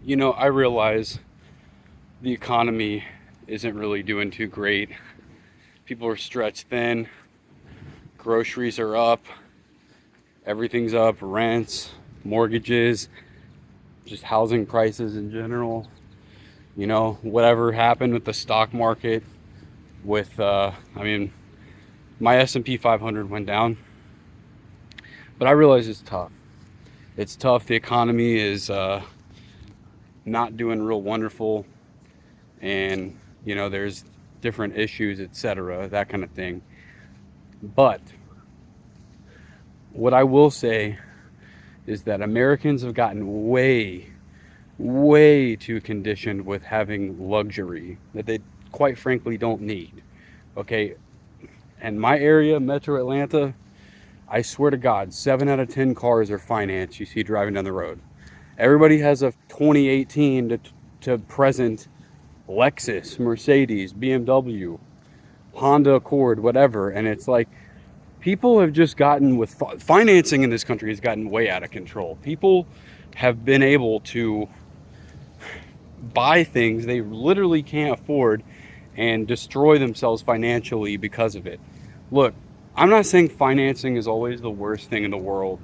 I realize the economy isn't really doing too great. People are stretched thin, groceries are up, everything's up, rents, mortgages, just housing prices in general. Whatever happened with the stock market with my S&P 500 went down, but I realize it's tough. It's tough. The economy is not doing real wonderful, and there's different issues, etc., that kind of thing. But what I will say is that Americans have gotten way too conditioned with having luxury that they quite frankly don't need. Okay, and my area, Metro Atlanta, I swear to God, 7 out of 10 cars are financed you see driving down the road. Everybody has a 2018 to present Lexus, Mercedes, BMW, Honda Accord, whatever. And it's like people have just gotten with financing in this country has gotten way out of control. People have been able to buy things they literally can't afford and destroy themselves financially because of it. Look, I'm not saying financing is always the worst thing in the world.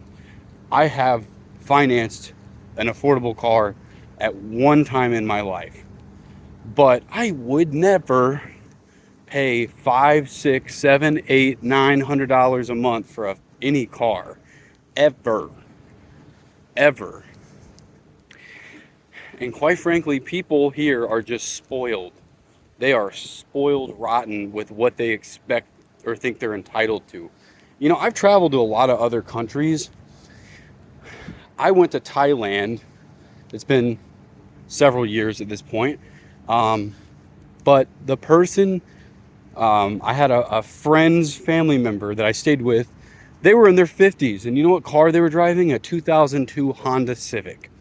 I have financed an affordable car at one time in my life, but I would never pay five, six, seven, eight, $900 a month for any car, ever, ever. And quite frankly, people here are just spoiled. They are spoiled rotten with what they expect or think they're entitled to. I've traveled to a lot of other countries. I went to Thailand. It's been several years at this point. But the person, I had a friend's family member that I stayed with. They were in their 50s. And you know what car they were driving? A 2002 Honda Civic.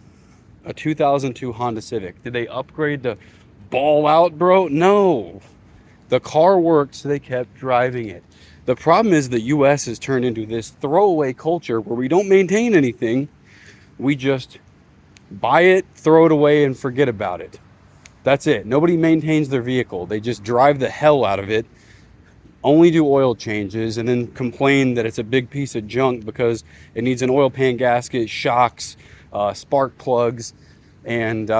A 2002 Honda Civic. Did they upgrade the ball out, bro? No. The car worked, so they kept driving it. The problem is the US has turned into this throwaway culture where we don't maintain anything. We just buy it, throw it away, and forget about it. That's it. Nobody maintains their vehicle. They just drive the hell out of it, only do oil changes, and then complain that it's a big piece of junk because it needs an oil pan gasket, shocks, spark plugs, and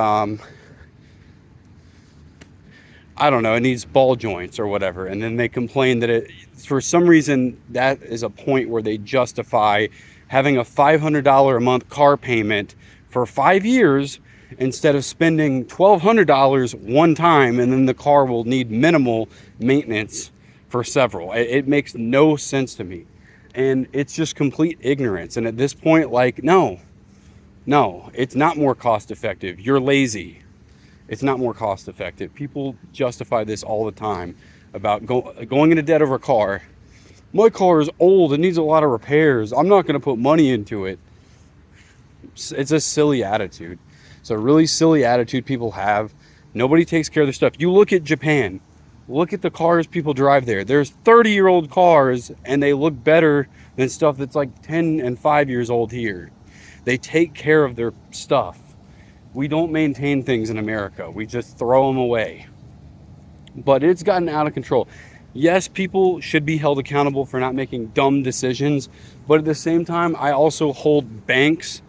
I don't know, it needs ball joints or whatever. And then they complain that for some reason, that is a point where they justify having a $500 a month car payment for 5 years instead of spending $1,200 one time, and then the car will need minimal maintenance for several. It makes no sense to me. And it's just complete ignorance. And at this point, no, it's not more cost effective. You're lazy. It's not more cost effective. People justify this all the time about going into debt over a car. My car is old. It needs a lot of repairs. I'm not going to put money into it. It's a silly attitude. It's a really silly attitude people have. Nobody takes care of their stuff. You look at Japan. Look at the cars people drive there. There's 30-year-old cars, and they look better than stuff that's like 10 and 5 years old here. They take care of their stuff. We don't maintain things in America. We just throw them away. But it's gotten out of control. Yes, people should be held accountable for not making dumb decisions. But at the same time, I also hold banks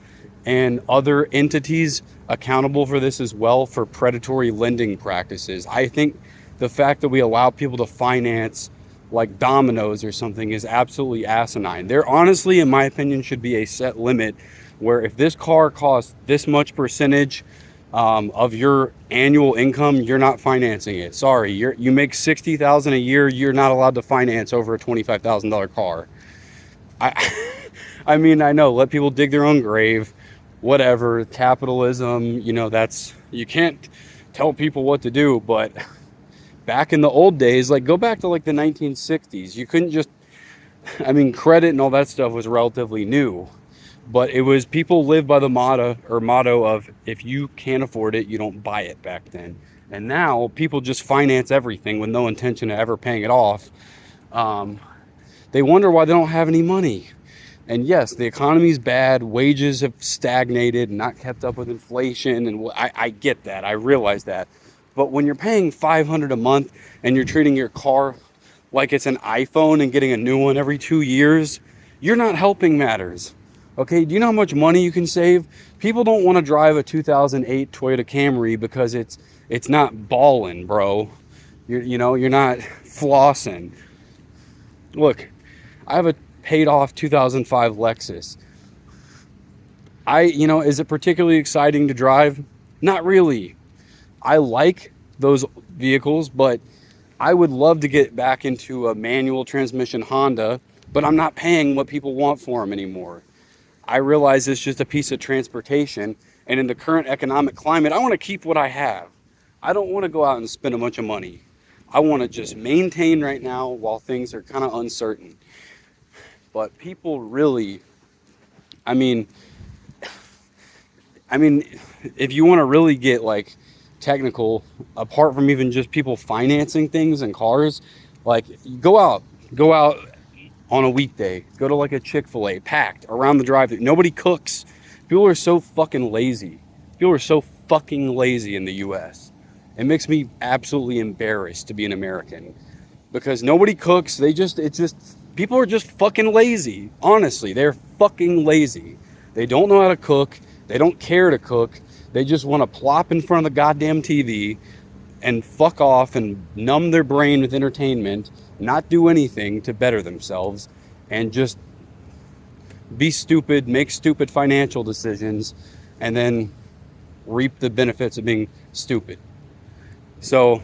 and other entities accountable for this as well, for predatory lending practices. I think the fact that we allow people to finance like dominoes or something is absolutely asinine. There honestly, in my opinion, should be a set limit where if this car costs this much percentage of your annual income, you're not financing it. Sorry, you make $60,000 a year, you're not allowed to finance over a $25,000 car. I mean, I know, let people dig their own grave, whatever, capitalism, you can't tell people what to do, but back in the old days, go back to the 1960s, you couldn't just, credit and all that stuff was relatively new. But it was, people lived by the motto of, if you can't afford it, you don't buy it back then. And now people just finance everything with no intention of ever paying it off. They wonder why they don't have any money. And yes, the economy's bad, wages have stagnated, not kept up with inflation, and I get that. I realize that. But when you're paying 500 a month and you're treating your car like it's an iPhone and getting a new one every 2 years, you're not helping matters. Okay, do you know how much money you can save? People don't want to drive a 2008 Toyota Camry because it's not ballin', bro. You're not flossing. Look, I have a paid off 2005 Lexus. Is it particularly exciting to drive? Not really. I like those vehicles, but I would love to get back into a manual transmission Honda, but I'm not paying what people want for them anymore. I realize it's just a piece of transportation, and in the current economic climate, I want to keep what I have. I don't want to go out and spend a bunch of money. I want to just maintain right now while things are kind of uncertain. But people really, I mean, if you want to really get like technical, apart from even just people financing things and cars, like go out on a weekday, go to like a Chick-fil-A, packed around the drive-thru. Nobody cooks. People are so fucking lazy. People are so fucking lazy in the US. It makes me absolutely embarrassed to be an American because nobody cooks. People are just fucking lazy. Honestly, they're fucking lazy. They don't know how to cook. They don't care to cook. They just want to plop in front of the goddamn TV and fuck off and numb their brain with entertainment, not do anything to better themselves, and just be stupid, make stupid financial decisions, and then reap the benefits of being stupid. So,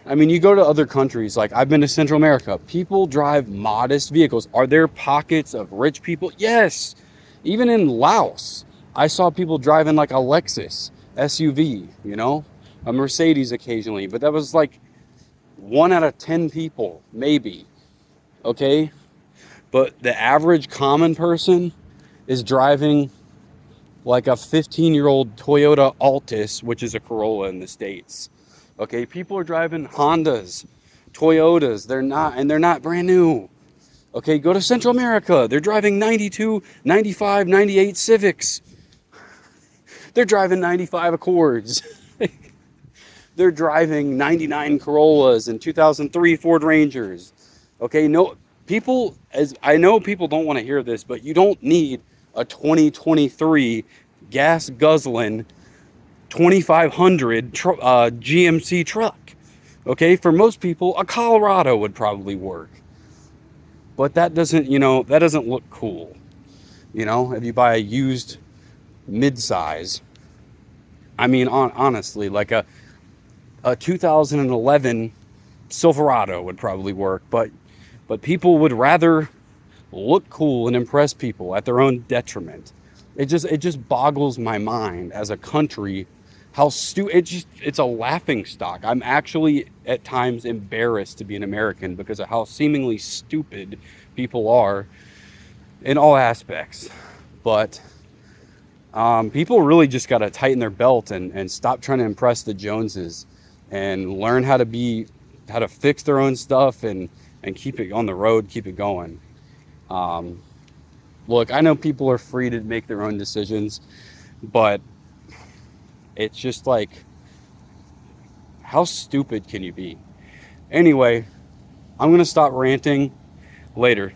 you go to other countries, like I've been to Central America, people drive modest vehicles. Are there pockets of rich people? Yes. Even in Laos, I saw people driving like a Lexus SUV, a Mercedes occasionally, but that was like 1 out of 10 people, maybe. Okay? But the average common person is driving like a 15-year-old Toyota Altis, which is a Corolla in the States. Okay? People are driving Hondas, Toyotas, they're not brand new. Okay, go to Central America. They're driving 92, 95, 98 Civics. They're driving 95 Accords. They're driving 99 Corollas and 2003 Ford Rangers. Okay, I know people don't want to hear this, but you don't need a 2023 gas guzzling 2500 GMC truck. Okay, for most people, a Colorado would probably work. But that doesn't look cool. If you buy a used midsize, honestly, like a 2011 Silverado would probably work, but people would rather look cool and impress people at their own detriment. It just boggles my mind as a country how it's a laughing stock. I'm actually at times embarrassed to be an American because of how seemingly stupid people are in all aspects. But people really just got to tighten their belt and stop trying to impress the Joneses and learn how to fix their own stuff and keep it on the road, keep it going. Look, I know people are free to make their own decisions, but it's just like, how stupid can you be? Anyway, I'm going to stop ranting later.